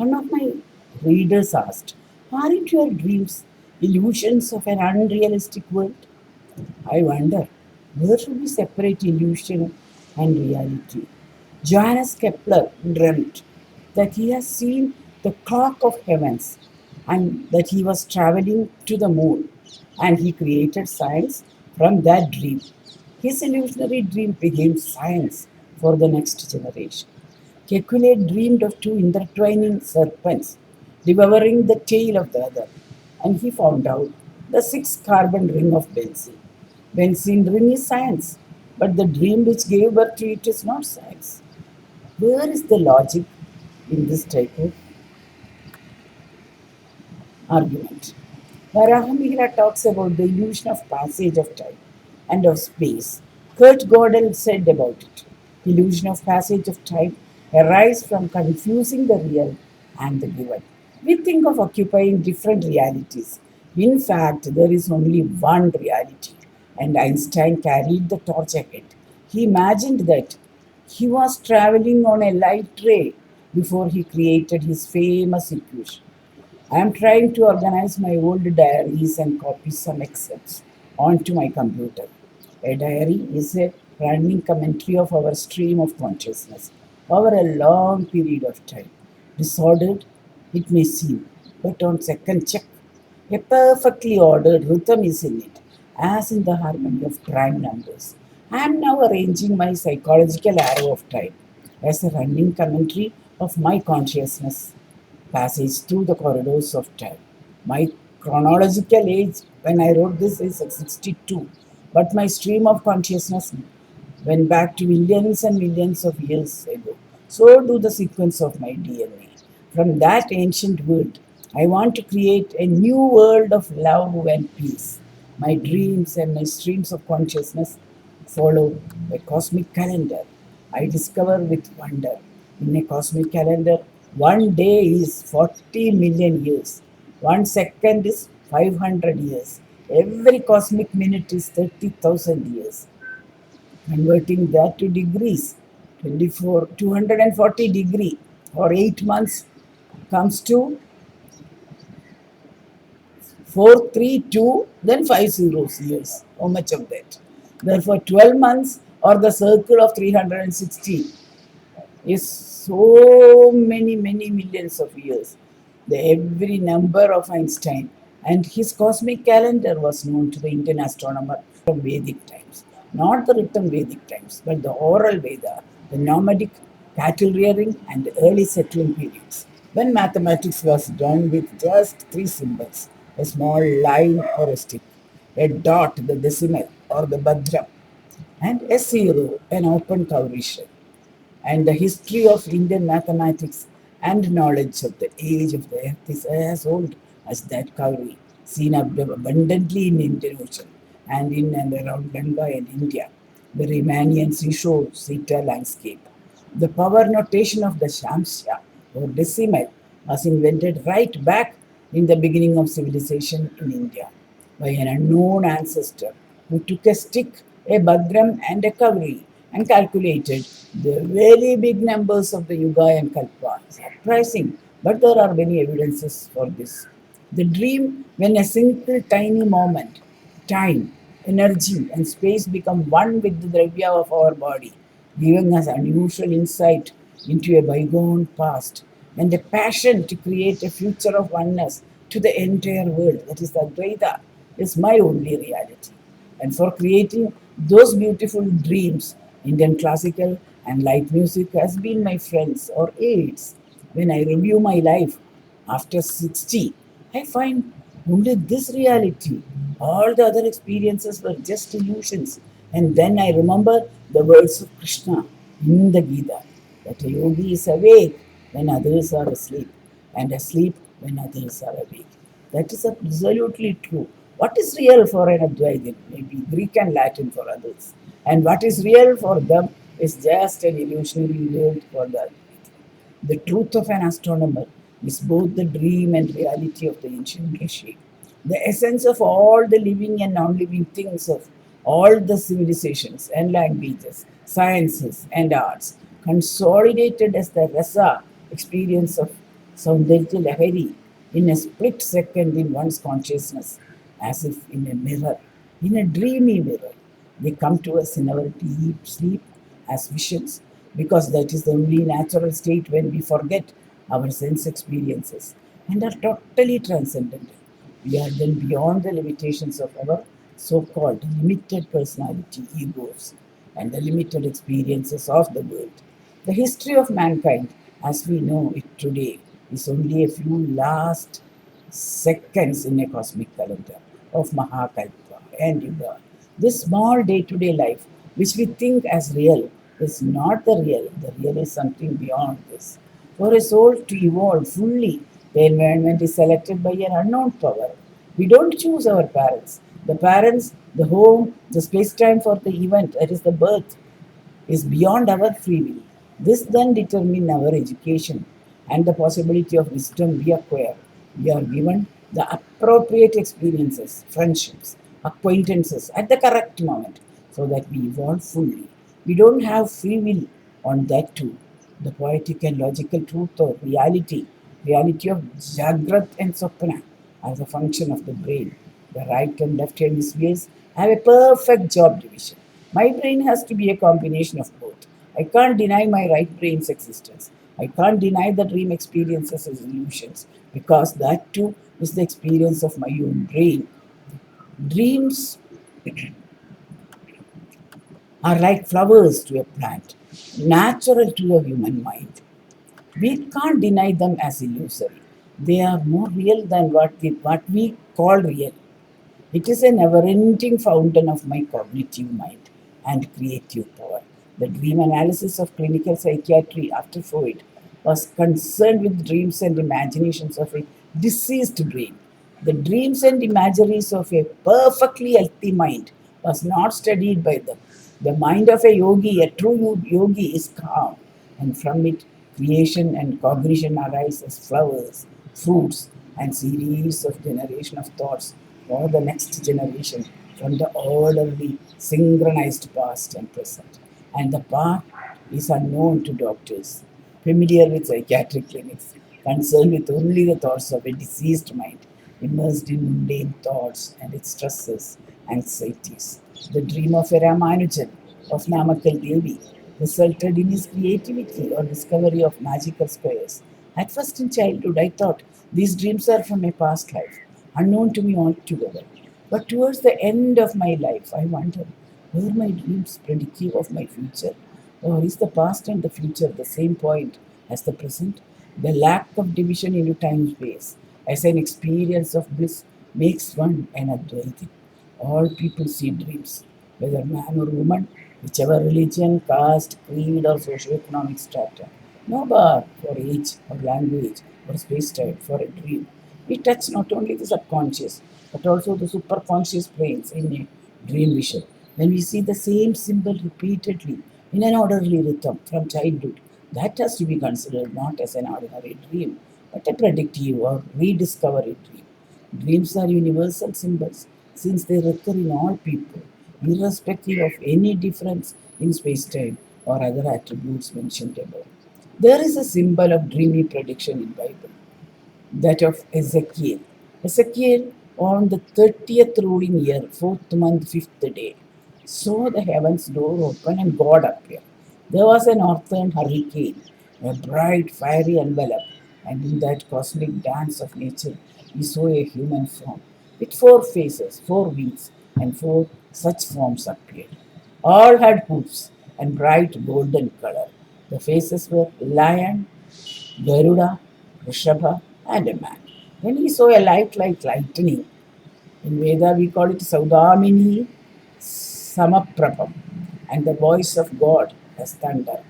One of my readers asked, aren't your dreams illusions of an unrealistic world? I wonder, where should we separate illusion and reality? Johannes Kepler dreamt that he has seen the clock of heavens and that he was traveling to the moon, and he created science from that dream. His illusionary dream became science for the next generation. Kekule dreamed of two intertwining serpents devouring the tail of the other, and he found out the six carbon ring of benzene. Benzene ring is science, but the dream which gave birth to it is not science. Where is the logic in this type of argument? Varahamihira talks about the illusion of passage of time and of space. Kurt Gödel said about it, illusion of passage of time arises from confusing the real and the given. We think of occupying different realities. In fact, there is only one reality, and Einstein carried the torch ahead. He imagined that he was traveling on a light ray before he created his famous equation. I am trying to organize my old diaries and copy some excerpts onto my computer. A diary is a running commentary of our stream of consciousness over a long period of time. Disordered, it may seem, but on second check, a perfectly ordered rhythm is in it, as in the harmony of prime numbers. I am now arranging my psychological arrow of time as a running commentary of my consciousness passage through the corridors of time. My chronological age when I wrote this is 62, but my stream of consciousness went back to millions and millions of years ago. So do the sequence of my DNA. From that ancient world, I want to create a new world of love and peace. My dreams and my streams of consciousness follow a cosmic calendar. I discover with wonder. In a cosmic calendar, one day is 40 million years, 1 second is 500 years, every cosmic minute is 30,000 years. Converting that to degrees, 240 degree or 8 months comes to 432, then 50 years. How much of that? Therefore, 12 months or the circle of 360 is so many millions of years. The every number of Einstein and his cosmic calendar was known to the Indian astronomer from Vedic times. Not the written Vedic times, but the oral Veda, the nomadic cattle rearing and early settling periods. When mathematics was done with just three symbols, a small line or a stick, a dot, the decimal or the badram, and a zero, an open coloration, and the history of Indian mathematics and knowledge of the age of the earth is as old as that cowrie seen abundantly in Indian Ocean and in and around Ganga and India, the Riemannian seashore Sita landscape. The power notation of the Shamsha or decimal was invented right back in the beginning of civilization in India by an unknown ancestor who took a stick, a badram, and a kavri and calculated the very big numbers of the Yuga and Kalpa. Surprising, but there are many evidences for this. The dream, when a single tiny moment, time, energy, and space become one with the dravya of our body, giving us unusual insight into a bygone past and a passion to create a future of oneness to the entire world. That is the Advaita, is my only reality. And for creating those beautiful dreams, Indian classical and light music has been my friends or aids. When I review my life after 60, I find only this reality. All the other experiences were just illusions. And then I remember the words of Krishna in the Gita that a yogi is awake when others are asleep, and asleep when others are awake. That is absolutely true. What is real for an Advaitin? Maybe Greek and Latin for others. And what is real for them is just an illusionary world for the Advaita. The truth of an astronomer is both the dream and reality of the ancient Rishi. The essence of all the living and non-living things of all the civilizations and languages, sciences and arts, consolidated as the rasa experience of Saundarya Lahari, in a split second in one's consciousness, as if in a mirror, in a dreamy mirror. They come to us in our deep sleep as visions, because that is the only natural state when we forget our sense experiences and are totally transcendental. We are then beyond the limitations of our so called limited personality egos and the limited experiences of the world. The history of mankind, as we know it today, is only a few last seconds in a cosmic calendar of Mahakalpa and Yuga. This small day to day life, which we think as real, is not the real. The real is something beyond this. For a soul to evolve fully, the environment is selected by an unknown power. We don't choose our parents. The parents, the home, the space time for the event, that is the birth, is beyond our free will. This then determines our education and the possibility of wisdom we acquire. We are given the appropriate experiences, friendships, acquaintances at the correct moment so that we evolve fully. We don't have free will on that too. The poetic and logical truth of reality of Jagrat and Sopana as a function of the brain. The right and left hemispheres have a perfect job division. My brain has to be a combination of both. I can't deny my right brain's existence. I can't deny the dream experiences as illusions because that too is the experience of my own brain. Dreams are like flowers to a plant, natural to a human mind. We can't deny them as illusory. They are more real than what we call real. It is a never ending fountain of my cognitive mind and creative power. The dream analysis of clinical psychiatry after Freud was concerned with dreams and imaginations of a deceased brain. The dreams and imageries of a perfectly healthy mind was not studied by them. The mind of a yogi, a true yogi, is calm, and from it, creation and cognition arise as flowers, fruits, and series of generation of thoughts for the next generation from the orderly, synchronized past and present. And the path is unknown to doctors, familiar with psychiatric clinics, concerned with only the thoughts of a diseased mind, immersed in mundane thoughts and its stresses, anxieties. The dream of a Ramanujan, of Namakal Devi, resulted in his creativity or discovery of magical squares. At first in childhood, I thought these dreams are from a past life, unknown to me altogether. But towards the end of my life, I wondered, were my dreams predictive of my future? Or is the past and the future the same point as the present? The lack of division into time space as an experience of bliss makes one an Advaiti. All people see dreams, whether man or woman, whichever religion, caste, creed, or socio-economic strata. No bar for age or language or space-time for a dream. We touch not only the subconscious, but also the superconscious planes in a dream vision. When we see the same symbol repeatedly in an orderly rhythm from childhood, that has to be considered not as an ordinary dream, but a predictive or rediscovery dream. Dreams are universal symbols since they recur in all people, irrespective of any difference in space-time or other attributes mentioned above. There is a symbol of dreamy prediction in Bible, that of Ezekiel. Ezekiel, on the 30th ruling year, 4th month, 5th day, saw the heavens door open and God appear. There was a northern hurricane, a bright fiery envelope, and in that cosmic dance of nature, he saw a human form with four faces, four wings, and four such forms appeared. All had hoofs and bright golden color. The faces were lion, Garuda, Rishabha, and a man. Then he saw a light like lightning. In Veda, we call it Saudamini Samaprabham, and the voice of God as thunder.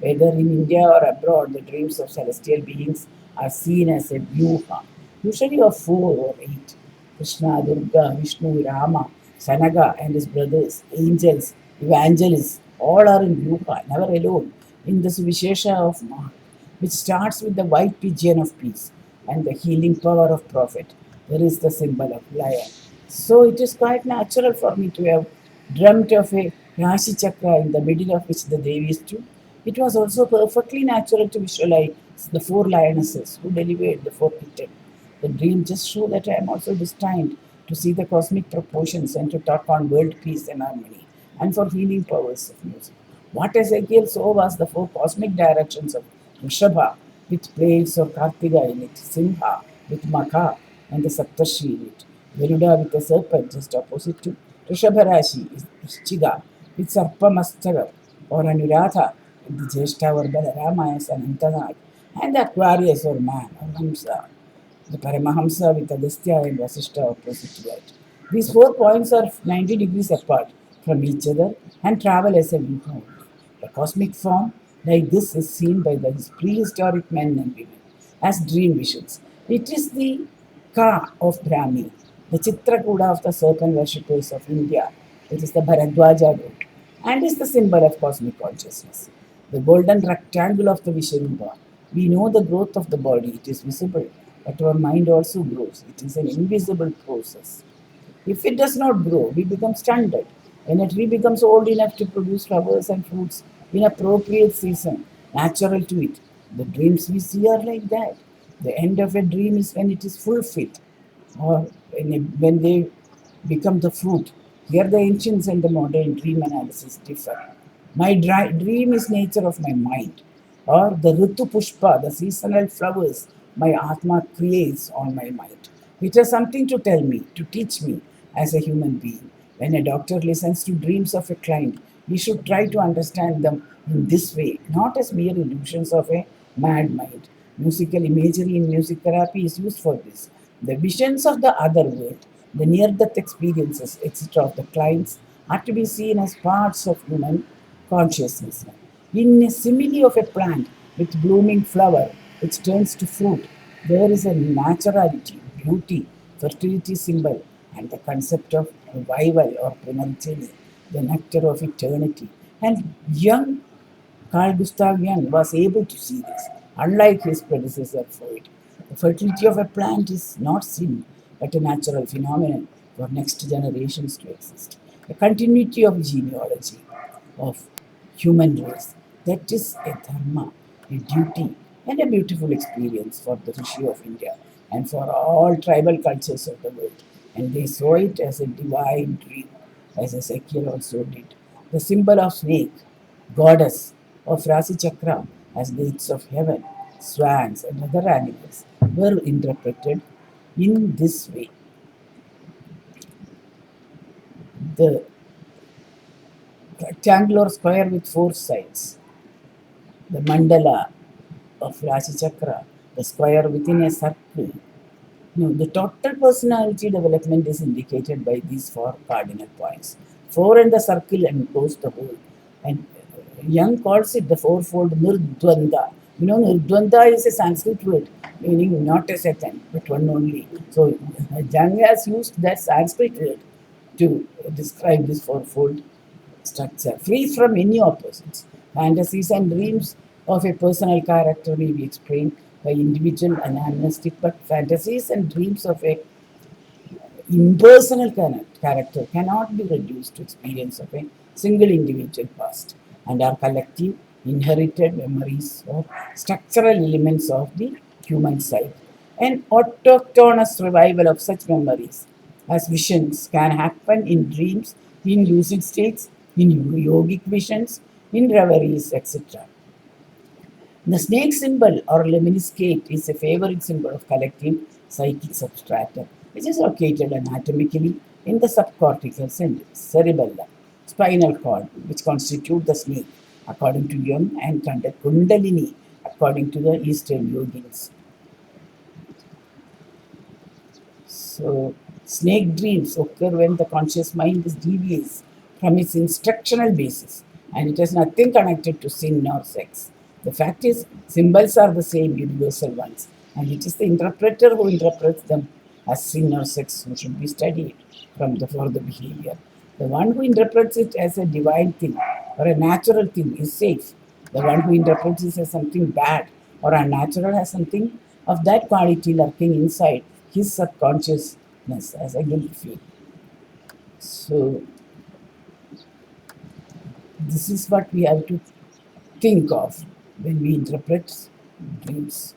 Whether in India or abroad, the dreams of celestial beings are seen as a vyuha, usually of four or eight. Krishna, Durga, Vishnu, Rama, Sanaga, and his brothers, angels, evangelists, all are in vyuha, never alone, in the Vishesha of Mark, which starts with the white pigeon of peace and the healing power of prophet. There is the symbol of lion. So it is quite natural for me to have dreamt of a Rashi Chakra in the middle of which the Devi stood. It was also perfectly natural to visualize the four lionesses who delivered the four kitten. The dream just show that I am also destined to see the cosmic proportions and to talk on world peace and harmony and for healing powers of music. What Ezekiel saw was the four cosmic directions of Rishabha with plates of Kartiga in it, Simha with Makha and the Saptashi in it, Garuda with the serpent just opposite to Rishabharashi is Chiga with Sarpamastaka or Anuradha with the Jeshta or Balarama as Anantanag and the Aquarius or man or Hamsa, the Paramahamsa with Agastya and Vasishta opposite to that. These 4 points are 90 degrees apart from each other and travel as a loop only. A cosmic form like this is seen by the prehistoric men and women as dream visions. It is the Ka of Brahmi, the Chitrakuda of the serpent worshippers of India. It is the Bharadwaja group and is the symbol of cosmic consciousness. The golden rectangle of the Visharupa. We know the growth of the body, it is visible, but our mind also grows. It is an invisible process. If it does not grow, we become stunted. When a tree becomes old enough to produce flowers and fruits in appropriate season, natural to it, the dreams we see are like that. The end of a dream is when it is fulfilled, or when they become the fruit. Here, the ancients and the modern dream analysis differ. My dream is nature of my mind, or the Ritu Pushpa, the seasonal flowers my Atma creates on my mind. It has something to tell me, to teach me as a human being. When a doctor listens to dreams of a client, he should try to understand them in this way, not as mere illusions of a mad mind. Musical imagery in music therapy is used for this. The visions of the other world, the near death experiences, etc., of the clients are to be seen as parts of human consciousness. In a simile of a plant with blooming flower which turns to fruit, there is a naturality, beauty, fertility symbol, and the concept of revival or punerjani, the nectar of eternity. And Jung, Carl Gustav Jung, was able to see this, unlike his predecessor Freud. The fertility of a plant is not sin, but a natural phenomenon for next generations to exist. A continuity of genealogy of human race. That is a dharma, a duty, and a beautiful experience for the Rishi of India and for all tribal cultures of the world. And they saw it as a divine dream, as Ezekiel also did. The symbol of snake, goddess of Rasi Chakra, as gates of heaven, swans, and other animals were interpreted in this way. The rectangular square with four sides, the mandala of Rashi Chakra, the square within a circle. No, the total personality development is indicated by these four cardinal points. Four and the circle enclose the whole. And Jung calls it the fourfold Nirdvanda. You know, Nirdvanda is a Sanskrit word meaning not a second, but one only. So Jung has used that Sanskrit word to describe this fourfold structure, free from any opposites. Fantasies and dreams of a personal character may be explained by individual and animistic, but fantasies and dreams of a impersonal character cannot be reduced to experience of a single individual past and are collective inherited memories or structural elements of the human psyche. An autochthonous revival of such memories as visions can happen in dreams, in lucid states, in yogic visions, in reveries, etc. The snake symbol or lemniscate is a favorite symbol of collective psychic substratum, which is located anatomically in the subcortical cerebellum, spinal cord, which constitute the snake, according to Jung, and Kundalini, according to the Eastern yogins. So, snake dreams occur when the conscious mind is deviates from its instructional basis and it has nothing connected to sin or sex. The fact is, symbols are the same universal ones, and it is the interpreter who interprets them as sin or sex who should be studied for the behavior. The one who interprets it as a divine thing or a natural thing is safe. The one who interprets it as something bad or unnatural has something of that quality lurking inside his subconsciousness as a guilt feeling. So, this is what we have to think of when we interpret dreams.